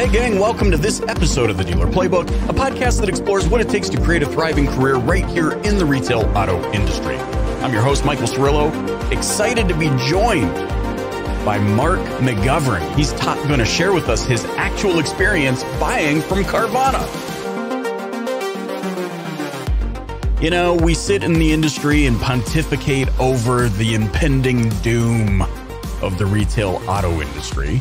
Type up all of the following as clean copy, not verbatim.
Hey gang, welcome to this episode of the Dealer Playbook, a podcast that explores what it takes to create a thriving career right here in the retail auto industry. I'm your host, Michael Cirillo, excited to be joined by Mark McGovern. He's going to share with us his actual experience buying from Carvana. You know, we sit in the industry and pontificate over the impending doom of the retail auto industry.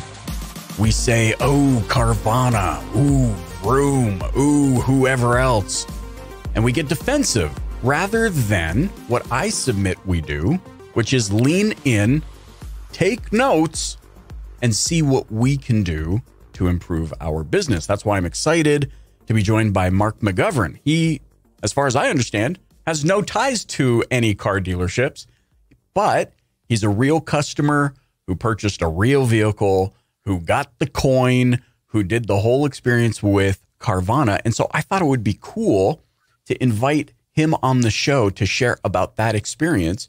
We say, oh, Carvana, ooh, Vroom, ooh, whoever else. And we get defensive rather than what I submit we do, which is lean in, take notes, and see what we can do to improve our business. That's why I'm excited to be joined by Mark McGovern. He, as far as I understand, has no ties to any car dealerships, but he's a real customer who purchased a real vehicle, who got the coin, who did the whole experience with Carvana. And so I thought it would be cool to invite him on the show to share about that experience.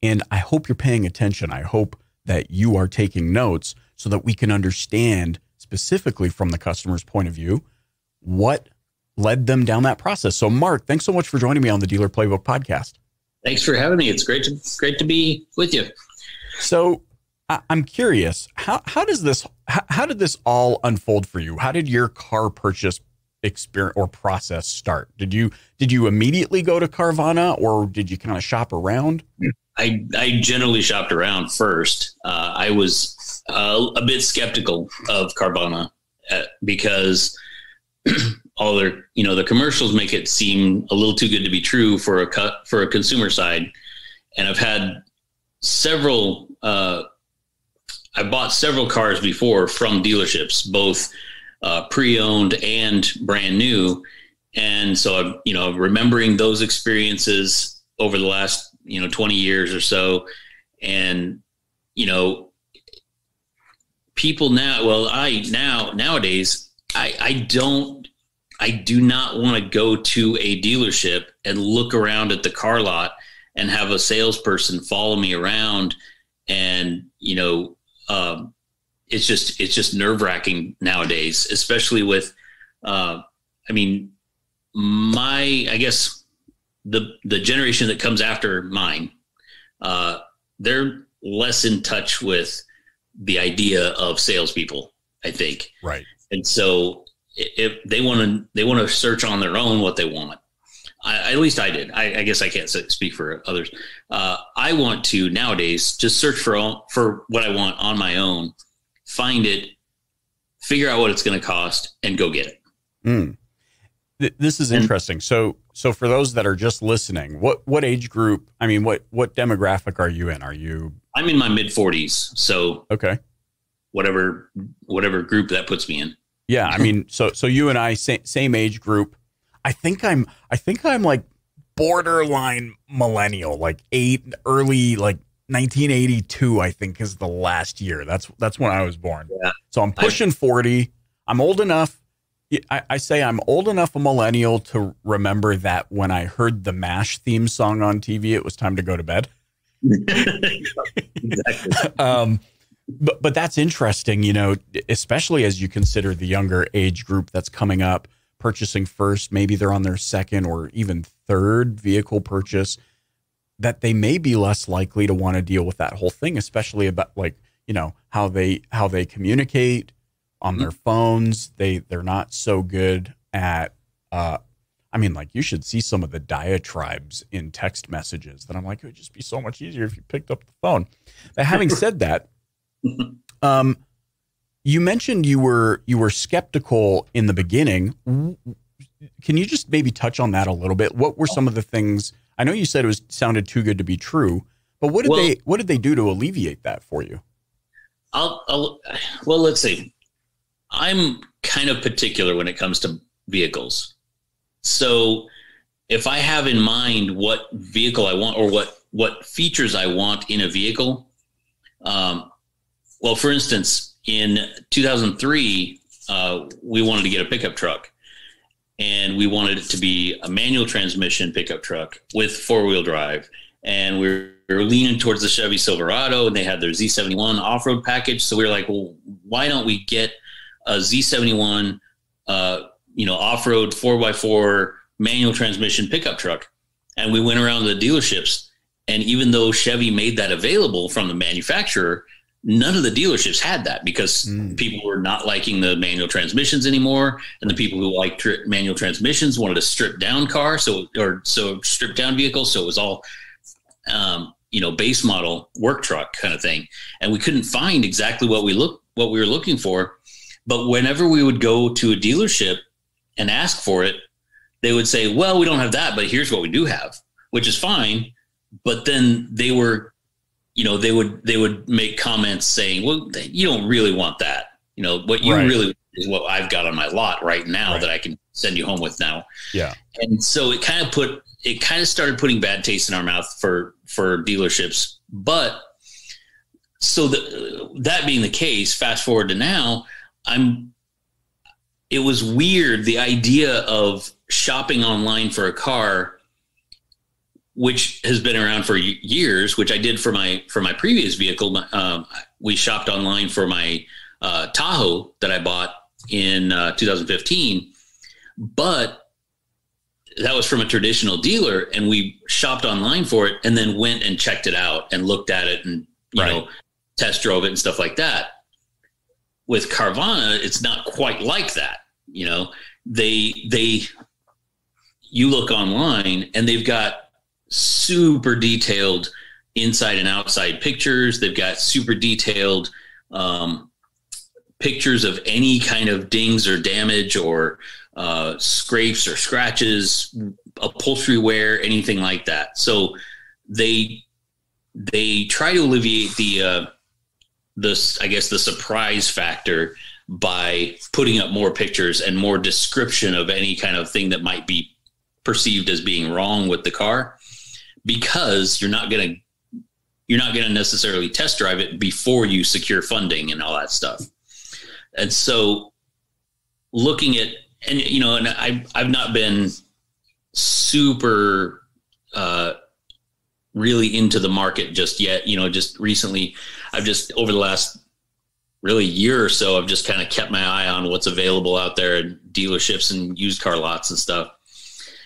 And I hope you're paying attention. I hope that you are taking notes so that we can understand specifically from the customer's point of view what led them down that process. So Mark, thanks so much for joining me on the Dealer Playbook podcast. Thanks for having me. It's great to be with you. So I'm curious, how did this all unfold for you? How did your car purchase experience or process start? Did you immediately go to Carvana, or did you kind of shop around? I generally shopped around first. I was a bit skeptical of Carvana because all their, the commercials make it seem a little too good to be true for a consumer side. And I've had several. I bought several cars before from dealerships, both pre-owned and brand new. And so, remembering those experiences over the last, 20 years or so. And, people now, nowadays, I do not want to go to a dealership and look around at the car lot and have a salesperson follow me around. And, it's just nerve-wracking nowadays, especially with, I guess the generation that comes after mine, they're less in touch with the idea of salespeople, I think. Right. And so if they want to search on their own what they want. At least I did. I guess I can't speak for others. I want to nowadays just search for what I want on my own, find it, figure out what it's going to cost, and go get it. This is interesting. So for those that are just listening, what age group? I mean, what demographic are you in? I'm in my mid-40s. So okay, whatever group that puts me in. Yeah, I mean, so you and I same age group. I think I'm like borderline millennial, like early 1982, I think is the last year. That's when I was born. Yeah. So I'm pushing 40. I'm old enough. I say I'm old enough a millennial to remember that when I heard the MASH theme song on TV, it was time to go to bed. Exactly. But that's interesting, especially as you consider the younger age group that's coming up, purchasing first, maybe they're on their second or even third vehicle purchase, that they may be less likely to want to deal with that whole thing, especially about how they communicate on their phones. They're not so good at, you should see some of the diatribes in text messages that I'm like, it would just be so much easier if you picked up the phone. But having said that, you mentioned you were skeptical in the beginning. Can you just maybe touch on that a little bit? What were some of the things? I know you said it sounded too good to be true, but what did they do to alleviate that for you? Let's see. I'm kind of particular when it comes to vehicles. So if I have in mind what vehicle I want or what features I want in a vehicle, for instance, in 2003, we wanted to get a pickup truck, and we wanted it to be a manual transmission pickup truck with four-wheel drive. And we were leaning towards the Chevy Silverado, and they had their Z71 off-road package. So we were like, well, why don't we get a Z71, off-road 4x4 manual transmission pickup truck. And we went around the dealerships, and even though Chevy made that available from the manufacturer, none of the dealerships had that because people were not liking the manual transmissions anymore. And the people who liked manual transmissions wanted a stripped down car. So stripped down vehicle. So it was all, base model work truck kind of thing. And we couldn't find exactly what we were looking for. But whenever we would go to a dealership and ask for it, they would say, well, we don't have that, but here's what we do have, which is fine. But then they would make comments saying, well, you don't really want that. What you really want is what I've got on my lot right now that I can send you home with now. Yeah. And so it kind of started putting bad taste in our mouth for dealerships. But so that being the case, fast forward to now, it was weird. The idea of shopping online for a car, which has been around for years, which I did for my previous vehicle. We shopped online for my Tahoe that I bought in 2015, but that was from a traditional dealer, and we shopped online for it and then went and checked it out and looked at it and, test drove it and stuff like that. With Carvana, it's not quite like that. You look online and they've got super detailed inside and outside pictures. They've got super detailed pictures of any kind of dings or damage or scrapes or scratches, upholstery wear, anything like that. So they try to alleviate the surprise factor by putting up more pictures and more description of any kind of thing that might be perceived as being wrong with the car, because you're not going to necessarily test drive it before you secure funding and all that stuff. And so looking at, and I've not been super, really into the market just yet, just recently, over the last really year or so, I've just kind of kept my eye on what's available out there in dealerships and used car lots and stuff.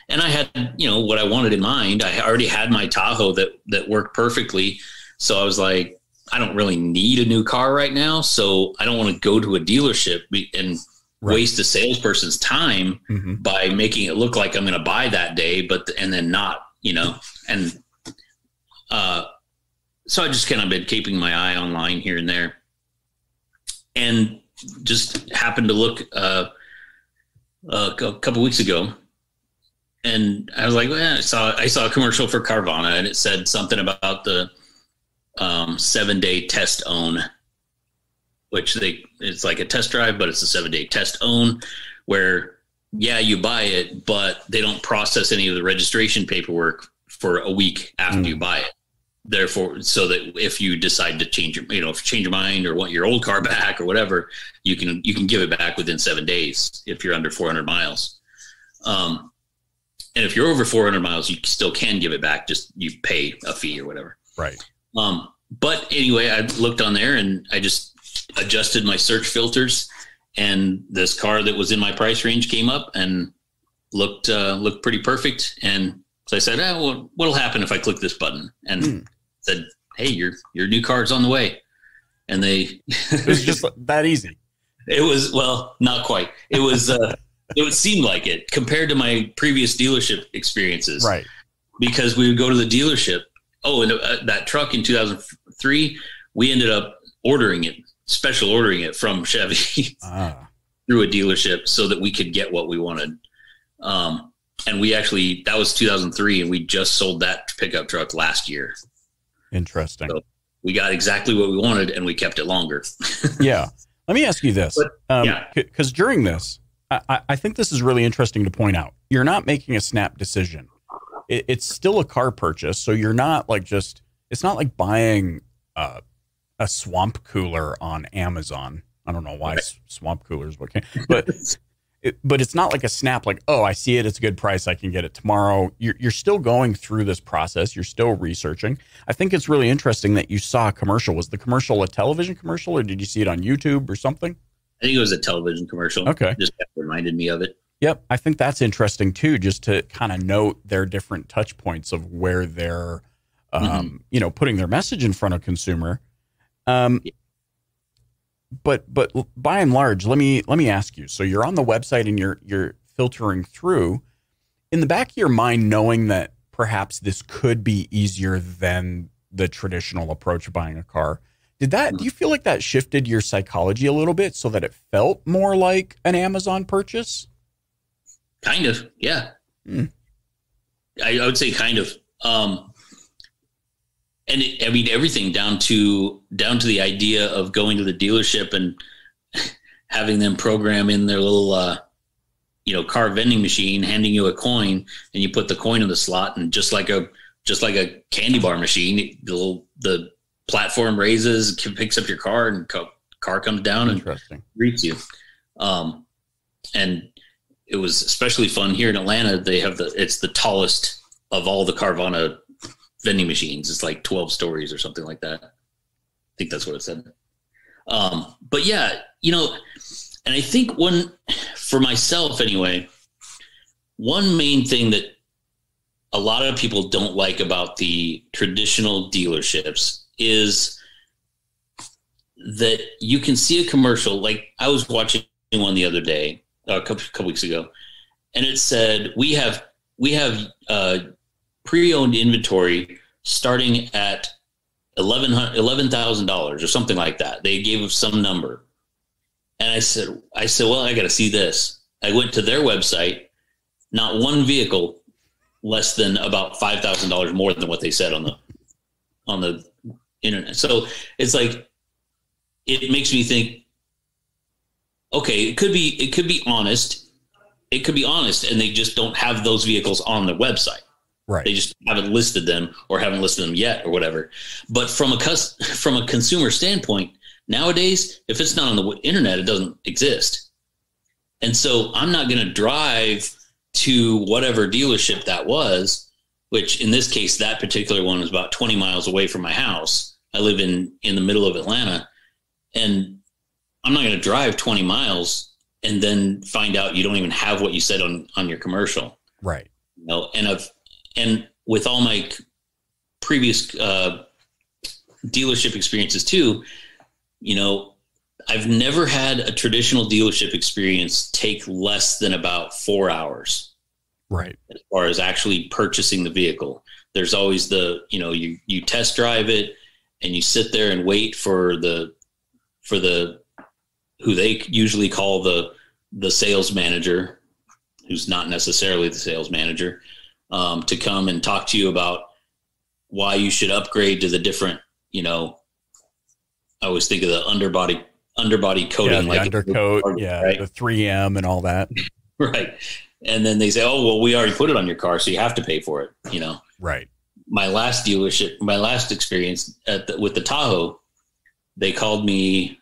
And I had, what I wanted in mind. I already had my Tahoe that worked perfectly. So I was like, I don't really need a new car right now. So I don't want to go to a dealership and waste a salesperson's time by making it look like I'm going to buy that day, and then not, and so I just kind of been keeping my eye online here and there, and just happened to look a couple weeks ago. And I was like, well, I saw a commercial for Carvana, and it said something about the 7-day test own, which it's like a test drive, but it's a 7-day test own, where you buy it, but they don't process any of the registration paperwork for a week after you buy it. Therefore, so that if you decide to change your mind or want your old car back or whatever, you can give it back within 7 days if you're under 400 miles. And if you're over 400 miles, you still can give it back. Just you pay a fee or whatever. Right. But anyway, I looked on there and I just adjusted my search filters, and this car that was in my price range came up and looked pretty perfect. And so I said, what'll happen if I click this button? And said, hey, your new car's on the way. And it was just that easy. It was, well, not quite. It was, it would seem like it compared to my previous dealership experiences. Right. Because we would go to the dealership. Oh, and that truck in 2003, we ended up ordering it from Chevy through a dealership so that we could get what we wanted. And that was 2003, and we just sold that pickup truck last year. Interesting. So we got exactly what we wanted, and we kept it longer. Yeah. Let me ask you this. Because during this, I think this is really interesting to point out. You're not making a snap decision. It's still a car purchase. So you're not it's not like buying a swamp cooler on Amazon. I don't know why swamp coolers, but it's not like a snap, like, oh, I see it, it's a good price, I can get it tomorrow. You're still going through this process. You're still researching. I think it's really interesting that you saw a commercial. Was the commercial a television commercial, or did you see it on YouTube or something? I think it was a television commercial. Okay. Just reminded me of it. Yep. I think that's interesting too, just to kind of note their different touch points of where they're, putting their message in front of consumer. But by and large, let me ask you. So you're on the website and you're filtering through, in the back of your mind, knowing that perhaps this could be easier than the traditional approach of buying a car. Do you feel like that shifted your psychology a little bit so that it felt more like an Amazon purchase? Kind of, yeah. I would say kind of. Everything down to the idea of going to the dealership and having them program in their little, car vending machine, handing you a coin, and you put the coin in the slot, and just like a candy bar machine, the platform raises, picks up your car, and car comes down and greets you. And it was especially fun here in Atlanta. They have it's the tallest of all the Carvana vending machines. It's like 12 stories or something like that. I think that's what it said. But yeah, and I think for myself anyway, one main thing that a lot of people don't like about the traditional dealerships is that you can see a commercial. Like I was watching one the other day, a couple weeks ago, and it said, we have pre-owned inventory starting at $11,000 or something like that. They gave some number. And I said, well, I got to see this. I went to their website, not one vehicle less than about $5,000 more than what they said on the internet. So it's like, it makes me think, okay, it could be honest. It could be honest. And they just don't have those vehicles on their website. Right. They just haven't listed them or haven't listed them yet or whatever. But from a consumer standpoint, nowadays, if it's not on the internet, it doesn't exist. And so I'm not going to drive to whatever dealership that was, which in this case, that particular one was about 20 miles away from my house. I live in the middle of Atlanta, and I'm not going to drive 20 miles and then find out you don't even have what you said on your commercial. Right. And with all my previous dealership experiences too, I've never had a traditional dealership experience take less than about 4 hours. Right. As far as actually purchasing the vehicle, there's always you test drive it and you sit there and wait for the who they usually call the sales manager, who's not necessarily the sales manager, to come and talk to you about why you should upgrade to the different, I always think of the underbody coating, the like undercoat, right? The 3M and all that. Right. And then they say, oh, well, we already put it on your car, so you have to pay for it, Right. My last experience with the Tahoe, they called me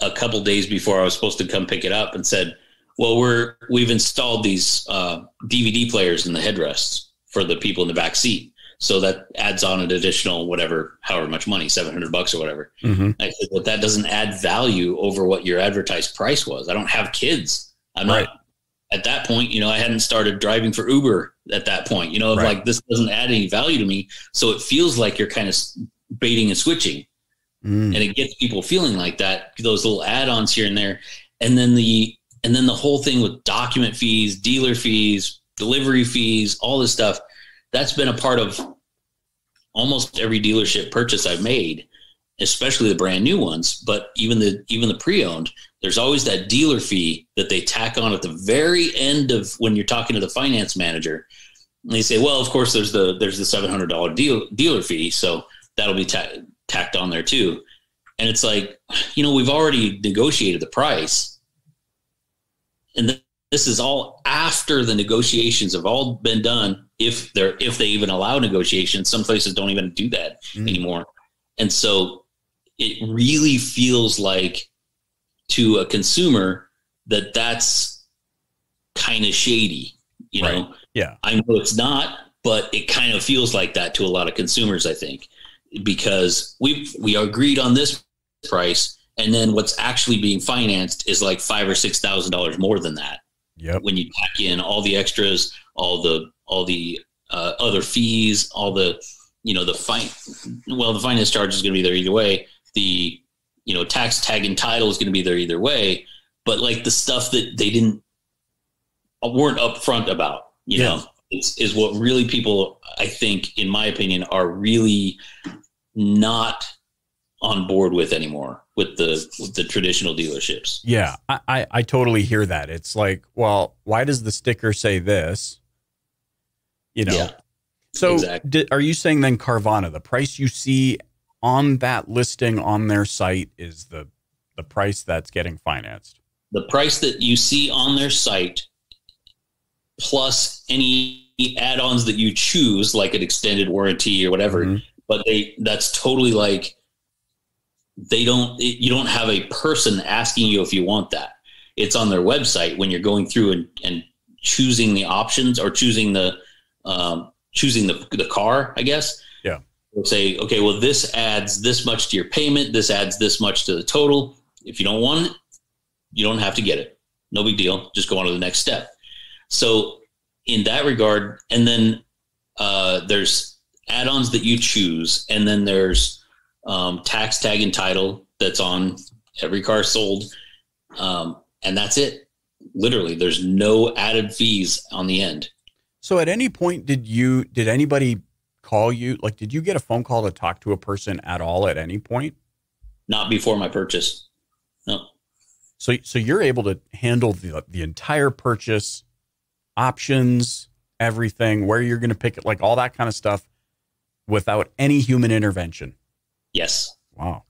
a couple days before I was supposed to come pick it up and said, well, we've installed these DVD players in the headrests for the people in the back seat. So that adds on an additional however much money, $700 or whatever. Mm-hmm. I said, but that doesn't add value over what your advertised price was. I don't have kids. I'm not at that point, I hadn't started driving for Uber at that point, like this doesn't add any value to me. So it feels like you're kind of baiting and switching. And it gets people feeling like that, those little add-ons here and there. And then the whole thing with document fees, dealer fees, delivery fees, all this stuff, that's been a part of almost every dealership purchase I've made, especially the brand new ones. But even the pre-owned, there's always that dealer fee that they tack on at the very end of when you're talking to the finance manager. And they say, well, of course, there's the $700 dealer fee, so that'll be tacked on there too. And it's like, we've already negotiated the price. And this is all after the negotiations have all been done. If they even allow negotiations, some places don't even do that anymore. And so it really feels like to a consumer that's kind of shady, know? Yeah. I know it's not, but it kind of feels like that to a lot of consumers, I think, because we agreed on this price And then what's actually being financed is like $5,000 or $6,000 more than that. Yep. When you pack in all the extras, all the other fees, all the, the finance charge is going to be there either way. The, tax tag and title is going to be there either way. But like the stuff that they weren't upfront about, is what really people, I think, in my opinion, are really not on board with anymore with the traditional dealerships. Yeah, I totally hear that. It's like, well, why does the sticker say this? Yeah, so exactly. Are you saying then Carvana, the price you see on that listing on their site is the price that's getting financed? The price that you see on their site plus any add-ons that you choose, like an extended warranty or whatever, mm-hmm. but that's totally like, you don't have a person asking you if you want that. It's on their website when you're going through and choosing the options or choosing the car, I guess. Yeah. They'll say, okay, well, this adds this much to your payment. This adds this much to the total. If you don't want it, you don't have to get it. No big deal. Just go on to the next step. So in that regard, and then there's add-ons that you choose, and then there's tax tag and title that's on every car sold. And that's it. Literally, there's no added fees on the end. So at any point, did anybody call you? Like, did you get a phone call to talk to a person at all at any point? Not before my purchase. No. So you're able to handle the entire purchase, options, everything, where you're going to pick it, like all that kind of stuff without any human intervention. Yes. Wow.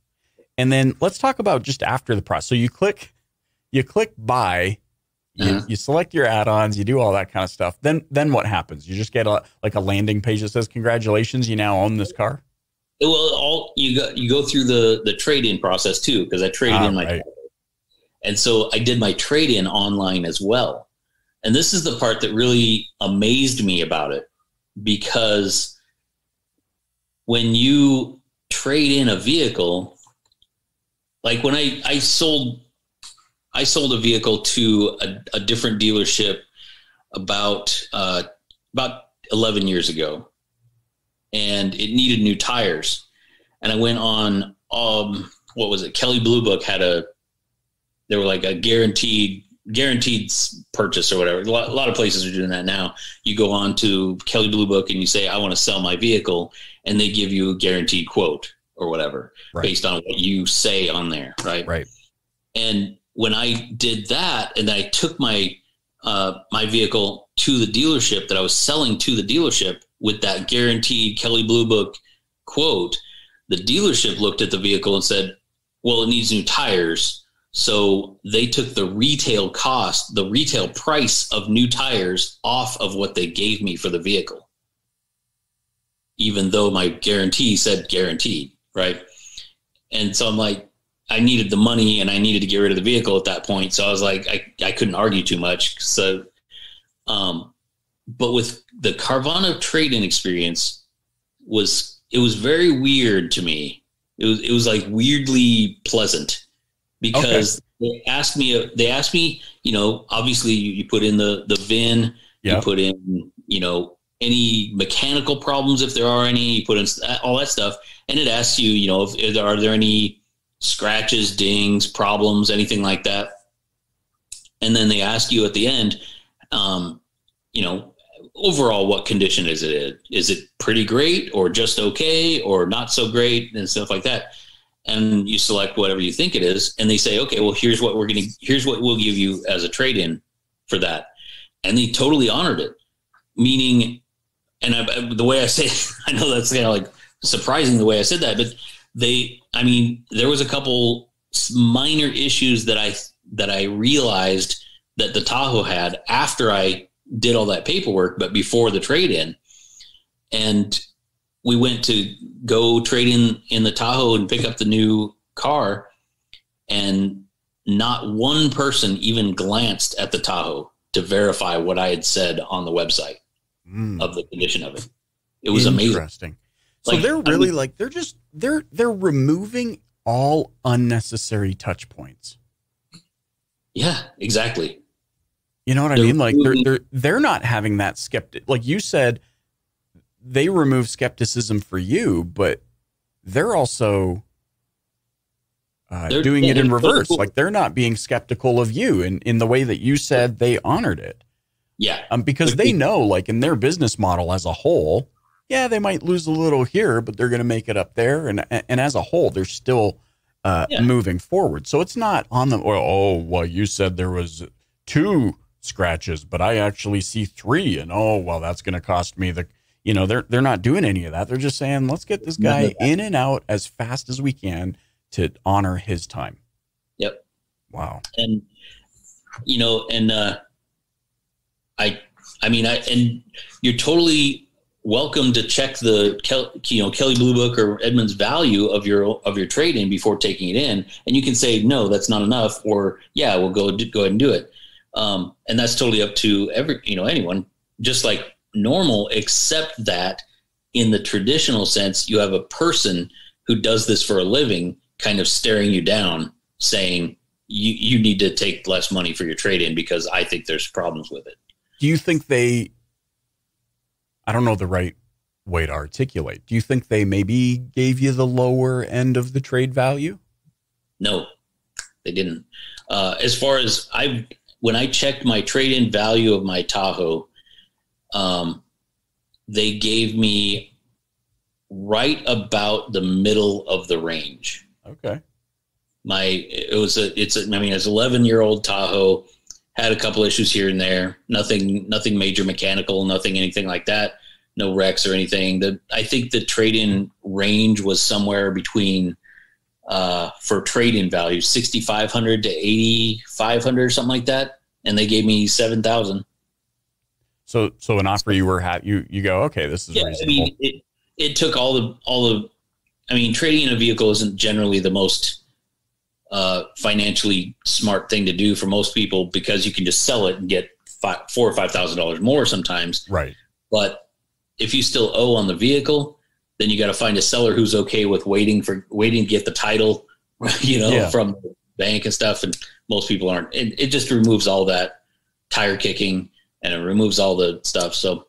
And then let's talk about just after the process. So you click buy, you select your add-ons, you do all that kind of stuff. Then what happens? You just get a landing page that says, congratulations, you now own this car. Well, you go through the trade-in process too, because I traded in my car. And so I did my trade-in online as well. And this is the part that really amazed me about it, because when you trade in a vehicle, like when I sold a vehicle to a different dealership about 11 years ago, and it needed new tires. And I went on, what was it? Kelley Blue Book they were like a guaranteed purchase or whatever. A lot of places are doing that now. You go on to Kelley Blue Book and you say, I want to sell my vehicle, and they give you a guaranteed quote or whatever, right, based on what you say on there. Right. Right. And when I did that, and I took my vehicle to the dealership that I was selling to the dealership with that guaranteed Kelley Blue Book quote, the dealership looked at the vehicle and said, well, it needs new tires. So they took the retail cost, the retail price of new tires off of what they gave me for the vehicle, even though my guarantee said guaranteed, right? And so I'm like, I needed the money and I needed to get rid of the vehicle at that point. So I was like, I couldn't argue too much. So, but with the Carvana trade-in experience, it was very weird to me. It was like weirdly pleasant, because they asked me, obviously you put in the VIN, you put in, any mechanical problems, if there are any, you put in all that stuff. And it asks you, are there any scratches, dings, problems, anything like that? And then they ask you at the end, overall, what condition is it in? Is it pretty great or just okay or not so great and stuff like that? And you select whatever you think it is. And they say, okay, well, here's what we'll give you as a trade-in for that. And they totally honored it, meaning, and the way I say, I know that's kind of like surprising the way I said that, but there was a couple minor issues that I realized that the Tahoe had after I did all that paperwork, but before the trade-in. And we went to go trade in the Tahoe and pick up the new car, and not one person even glanced at the Tahoe to verify what I had said on the website of the condition of it. It was amazing. So they're really they're removing all unnecessary touch points. Yeah, exactly. You know what I mean? Like they're not having that skeptic. Like you said, they remove skepticism for you, but they're also doing it in reverse. Like they're not being skeptical of you in the way that you said they honored it. Yeah. Because they know, like in their business model as a whole, yeah, they might lose a little here, but they're going to make it up there. And as a whole, they're still moving forward. So it's not on the, well, you said there was 2 scratches, but I actually see 3. And that's going to cost me they're not doing any of that. They're just saying, let's get this guy in and out as fast as we can to honor his time. Yep. Wow. And, and you're totally welcome to check the Kelley Blue Book or Edmunds value of your trade-in before taking it in. And you can say, no, that's not enough, or yeah, we'll go ahead and do it. And that's totally up to anyone, just like normal, except that in the traditional sense, you have a person who does this for a living kind of staring you down saying you need to take less money for your trade-in because I think there's problems with it. Do you think I don't know the right way to articulate. Do you think they maybe gave you the lower end of the trade value? No, they didn't. As far as when I checked my trade-in value of my Tahoe, they gave me right about the middle of the range. Okay. It's an 11-year-old Tahoe, had a couple issues here and there, nothing major mechanical, anything like that. No wrecks or anything. I think the trade-in range was somewhere between, for trade-in value, 6,500 to 8,500 or something like that. And they gave me 7,000. So an offer you were you go, okay, this is reasonable. I mean, it took all the, trading in a vehicle isn't generally the most financially smart thing to do for most people because you can just sell it and get $4,000 or $5,000 more sometimes. Right. But if you still owe on the vehicle, then you got to find a seller who's okay with waiting to get the title, from the bank and stuff. And most people aren't. It just removes all that tire kicking and it removes all the stuff. So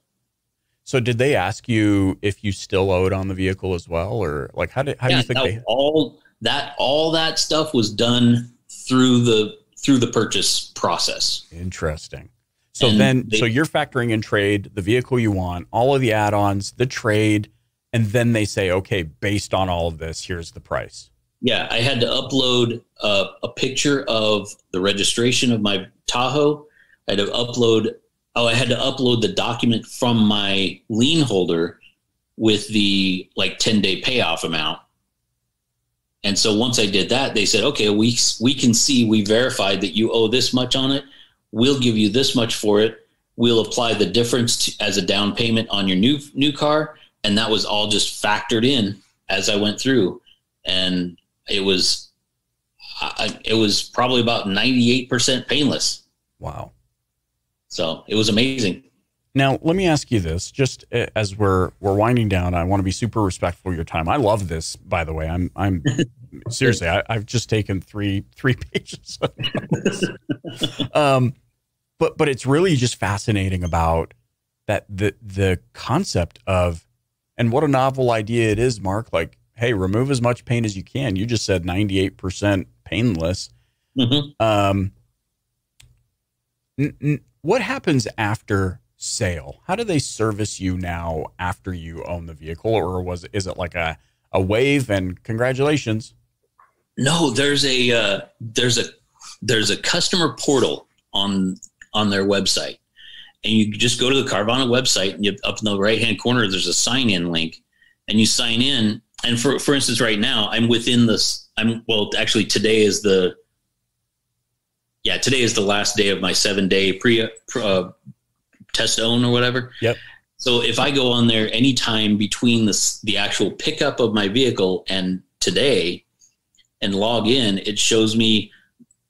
did they ask you if you still owed on the vehicle as well, or like how do you think all that stuff was done through the purchase process? Interesting. So so you're factoring in trade, the vehicle you want, all of the add-ons, the trade, and then they say, okay, based on all of this, here's the price. Yeah, I had to upload a picture of the registration of my Tahoe. I had to upload the document from my lien holder with the 10-day payoff amount. And so once I did that, they said, okay, we can see, we verified that you owe this much on it. We'll give you this much for it. We'll apply the difference as a down payment on your new car. And that was all just factored in as I went through. And it was probably about 98% painless. Wow. So it was amazing. Now, let me ask you this, just as we're winding down, I want to be super respectful of your time. I love this, by the way. I'm seriously, I've just taken three pages of notes. But it's really just fascinating about that the concept of, and what a novel idea it is, Mark. Like, hey, remove as much paint as you can. You just said 98% painless. Mm-hmm. What happens after sale? How do they service you now after you own the vehicle, or is it like a wave and congratulations? No, there's a customer portal on their website, and you just go to the Carvana website, and up in the right hand corner there's a sign in link, and you sign in. And for instance, right now I'm within this. Actually today is the last day of my 7-day test own or whatever. Yep. So if I go on there anytime between the actual pickup of my vehicle and today and log in, it shows me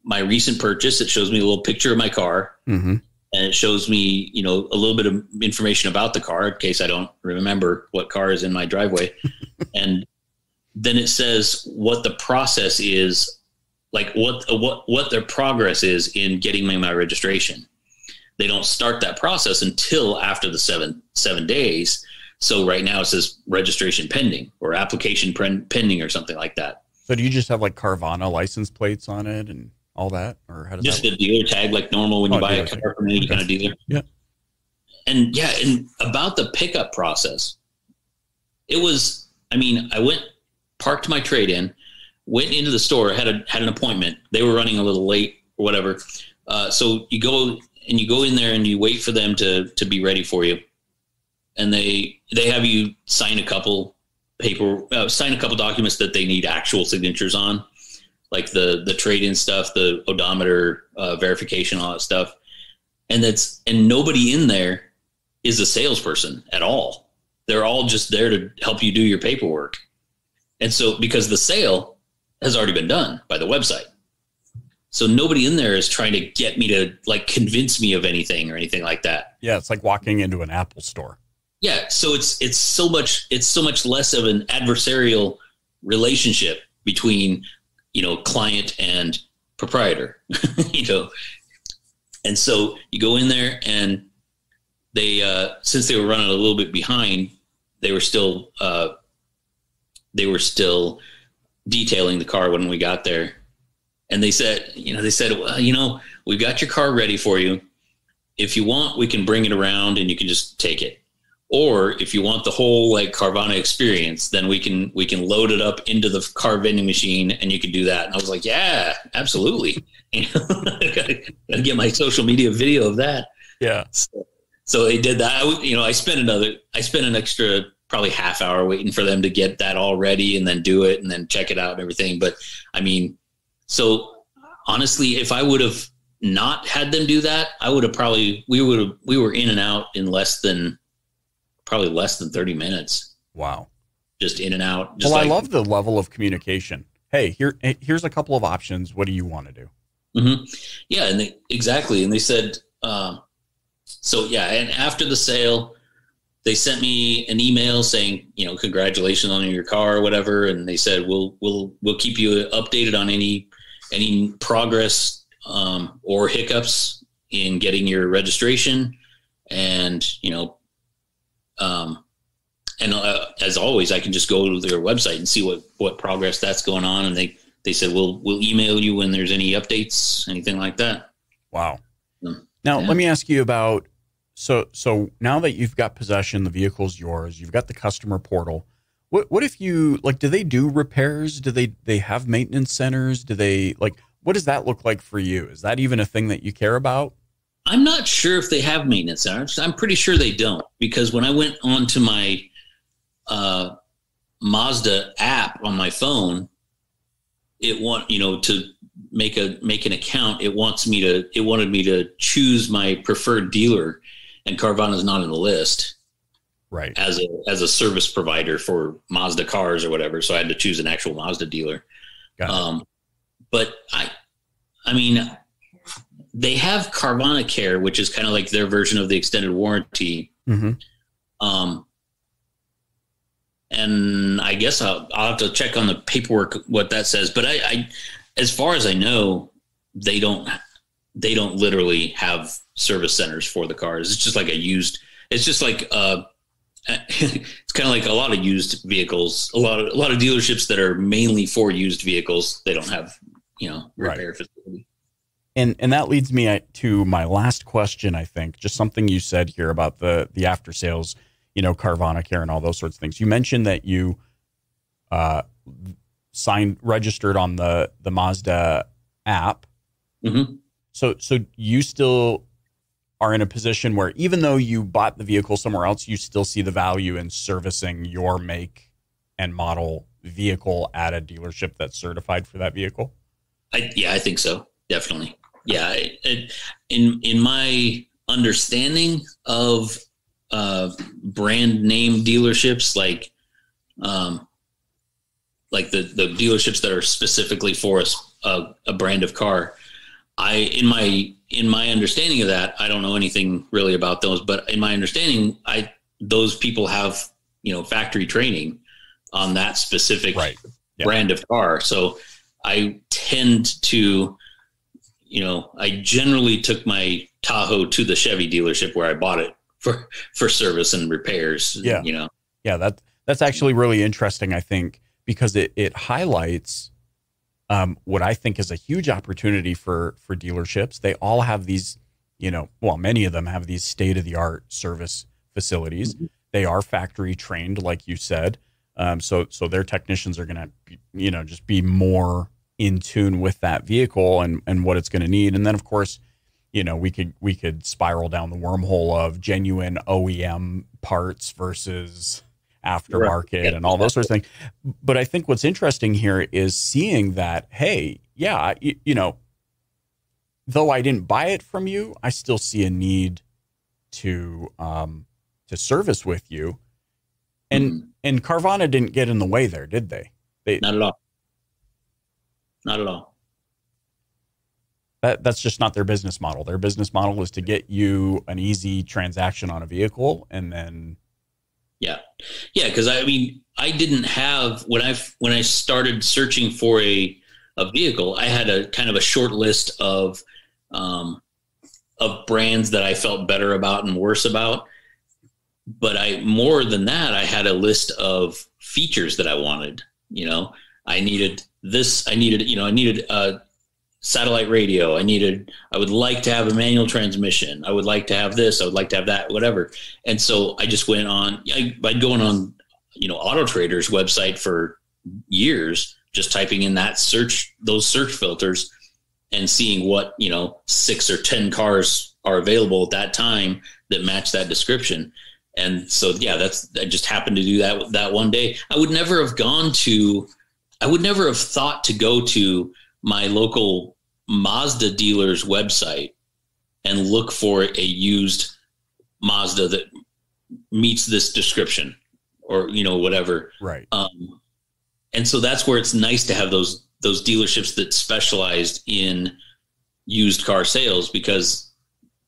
my recent purchase. It shows me a little picture of my car. Mm-hmm. And it shows me, a little bit of information about the car in case I don't remember what car is in my driveway. And then it says what the process is, like what their progress is in getting my registration. They don't start that process until after the seven days. So right now it says registration pending or application pending or something like that. So do you just have like Carvana license plates on it and all that? Or how does just that the dealer tag like normal when you buy a car from any kind of dealer? Yeah. And about the pickup process, it was, I went, parked my trade-in, went into the store, had an appointment. They were running a little late or whatever. So you go in there and you wait for them to be ready for you. And they have you sign a couple documents that they need actual signatures on, like the trade-in stuff, the odometer verification, all that stuff. And nobody in there is a salesperson at all. They're all just there to help you do your paperwork. And so, because the sale has already been done by the website. So nobody in there is trying to get me to like convince me of anything or anything like that. Yeah. It's like walking into an Apple store. Yeah. So it's so much less of an adversarial relationship between, client and proprietor, And so you go in there and they, since they were running a little bit behind, they were still detailing the car when we got there. And they said, well, we've got your car ready for you. If you want, we can bring it around and you can just take it. Or if you want the whole like Carvana experience, then we can load it up into the car vending machine and you can do that. And I was like, yeah, absolutely. Gotta get my social media video of that. Yeah. So they did that. I spent an extra probably half hour waiting for them to get that all ready and then do it and then check it out and everything. But so honestly, if I would have not had them do that, we were in and out in less than 30 minutes. Wow. Just in and out. I love the level of communication. Hey, here's a couple of options. What do you want to do? Mm-hmm. Yeah. And exactly. And they said, so yeah. And after the sale, they sent me an email saying, congratulations on your car or whatever. And they said, we'll keep you updated on any progress, or hiccups in getting your registration. And, as always, I can just go to their website and see what progress that's going on. And they said, we'll email you when there's any updates, anything like that. Wow. Now, Let me ask you about, so now that you've got possession, the vehicle's yours, you've got the customer portal. What if you, do they do repairs? Do they have maintenance centers? Do they, what does that look like for you? Is that even a thing that you care about? I'm not sure if they have maintenance centers. I'm pretty sure they don't, because when I went onto my Mazda app on my phone, to make an account, it wanted me to choose my preferred dealer, and Carvana is not in the list, right? As a service provider for Mazda cars or whatever. So I had to choose an actual Mazda dealer. But they have Carvana Care, which is kind of like their version of the extended warranty. Mm-hmm. And I guess I'll have to check on the paperwork what that says. But I as far as I know, they don't literally have service centers for the cars. It's just like it's kind of like a lot of used vehicles. A lot of dealerships that are mainly for used vehicles, they don't have repair facility. And that leads me to my last question, I think, just something you said here about the after sales, Carvana Care and all those sorts of things. You mentioned that you registered on the Mazda app. Mm-hmm. So you still are in a position where even though you bought the vehicle somewhere else, you still see the value in servicing your make and model vehicle at a dealership that's certified for that vehicle? I think so. Definitely. Yeah. In my understanding of brand name dealerships, like the dealerships that are specifically for a brand of car, in my understanding of that, I don't know anything really about those, but in my understanding, those people have, factory training on that specific right. Yeah. brand of car. So I tend to, I generally took my Tahoe to the Chevy dealership where I bought it for service and repairs. Yeah. Yeah. That's actually really interesting, I think, because it highlights what I think is a huge opportunity for dealerships. They all have these, many of them have these state-of-the-art service facilities. Mm-hmm. They are factory trained, like you said. So their technicians are going to, just be more in tune with that vehicle and what it's going to need. And then, of course, we could spiral down the wormhole of genuine OEM parts versus aftermarket and all those sorts of things. But I think what's interesting here is seeing that, hey, yeah, though I didn't buy it from you, I still see a need to service with you. And Carvana didn't get in the way there, did they? Not at all. Not at all. That's just not their business model. Their business model is to get you an easy transaction on a vehicle, and then. Yeah. Because I didn't have when I started searching for a vehicle, I had a kind of a short list of brands that I felt better about and worse about. But more than that, I had a list of features that I wanted. I needed this. I needed a satellite radio. I would like to have a manual transmission. I would like to have this. I would like to have that, whatever. And so I just went on, I'd go on, Auto Trader's website for years, just typing in those search filters and seeing what, 6 or 10 cars are available at that time that match that description. And so, I just happened to do that one day. I would never have thought to go to my local Mazda dealer's website and look for a used Mazda that meets this description or, whatever. Right. And so that's where it's nice to have those dealerships that specialized in used car sales, because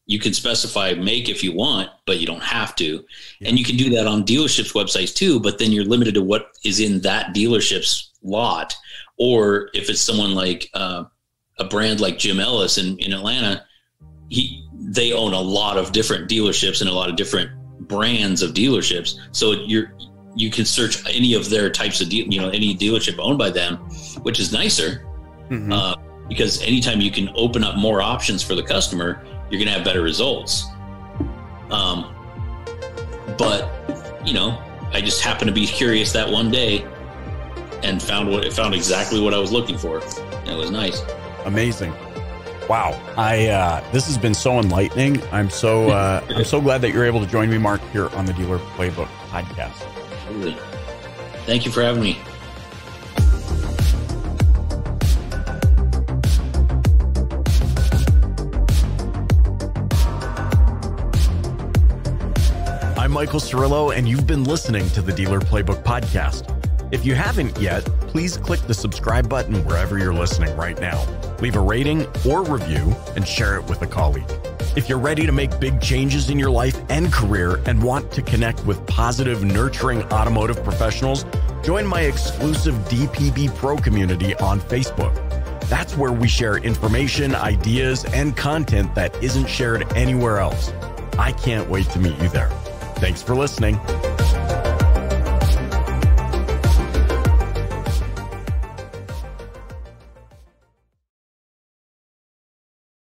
you can specify make if you want, but you don't have to. Yeah. And you can do that on dealerships' websites too, but then you're limited to what is in that dealership's lot. Or if it's someone like a brand like Jim Ellis in Atlanta, they own a lot of different dealerships and a lot of different brands of dealerships. So you can search any of their types of any dealership owned by them, which is nicer. Mm-hmm. Because anytime you can open up more options for the customer, you're going to have better results. But I just happened to be curious that one day and found exactly what I was looking for. And it was nice. Amazing. Wow. This has been so enlightening. I'm so glad that you're able to join me, Mark, here on the Dealer Playbook podcast. Absolutely. Thank you for having me. I'm Michael Cirillo, and you've been listening to the Dealer Playbook podcast. If you haven't yet, please click the subscribe button wherever you're listening right now. Leave a rating or review and share it with a colleague. If you're ready to make big changes in your life and career and want to connect with positive, nurturing automotive professionals, join my exclusive DPB Pro community on Facebook. That's where we share information, ideas, and content that isn't shared anywhere else. I can't wait to meet you there. Thanks for listening.